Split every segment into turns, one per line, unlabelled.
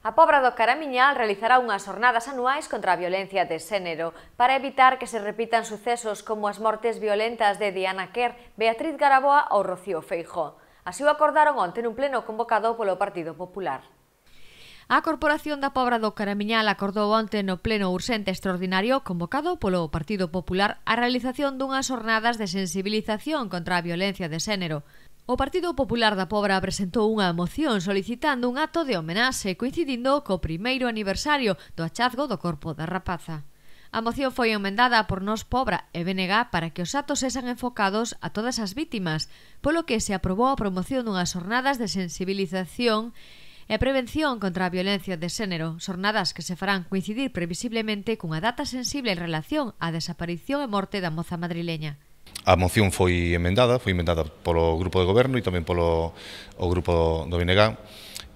A Pobra do Caramiñal realizará unhas xornadas anuais contra a violencia de xénero para evitar que se repitan sucesos como as mortes violentas de Diana Quer, Beatriz Garaboa ou Rocío Feijóo. Así o acordaron onte nun pleno convocado polo Partido Popular. A Corporación da Pobra do Caramiñal acordou onte no pleno urxente extraordinario convocado polo Partido Popular a realización dunhas xornadas de sensibilización contra a violencia de xénero. O Partido Popular da Pobra presentou unha moción solicitando un acto de homenaxe coincidindo co primeiro aniversario do achazgo do corpo da rapaza. A moción foi emendada por Nós Pobra e BNG para que os actos sexan enfocados a todas as vítimas, polo que se aprobou a promoción dunhas xornadas de sensibilización e prevención contra a violencia de xénero, xornadas que se farán coincidir previsiblemente cunha data sensible en relación á desaparición e morte da moza madrileña.
A moción foi emendada polo Grupo de Goberno e tamén polo Grupo do BNG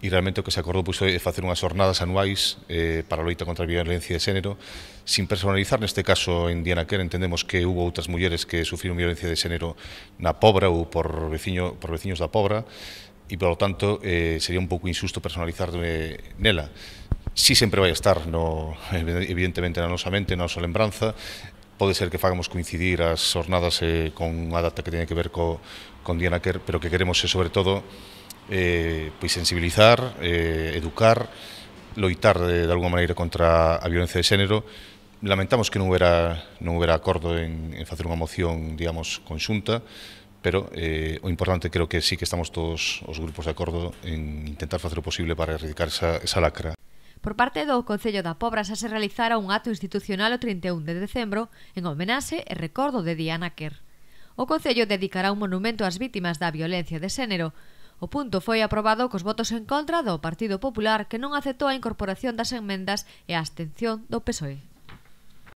e realmente o que se acordou foi facer unhas xornadas anuais para a loita contra a violencia de xénero sin personalizar. Neste caso en Diana Quer entendemos que hubo outras mulleres que sufriron violencia de xénero na Pobra ou por veciños da Pobra e, polo tanto, sería un pouco injusto personalizar nela. Si sempre vai estar, evidentemente, na nosa mente, na nosa lembranza. Pode ser que fagamos coincidir as xornadas con unha data que teña que ver con Diana Quer, pero que queremos é, sobre todo, sensibilizar, educar, loitar de alguma maneira contra a violencia de xénero. Lamentamos que non houbera acordo en facer unha moción, digamos, conxunta, pero o importante creo que sí que estamos todos os grupos de acordo en intentar facer o posible para erradicar esa lacra.
Por parte do Concello da Pobra xa se realizara un acto institucional o 31 de decembro en homenaxe e recordo de Diana Quer. O Concello dedicará un monumento ás vítimas da violencia de xénero. O punto foi aprobado cos votos en contra do Partido Popular, que non aceptou a incorporación das emendas e a abstención do PSOE.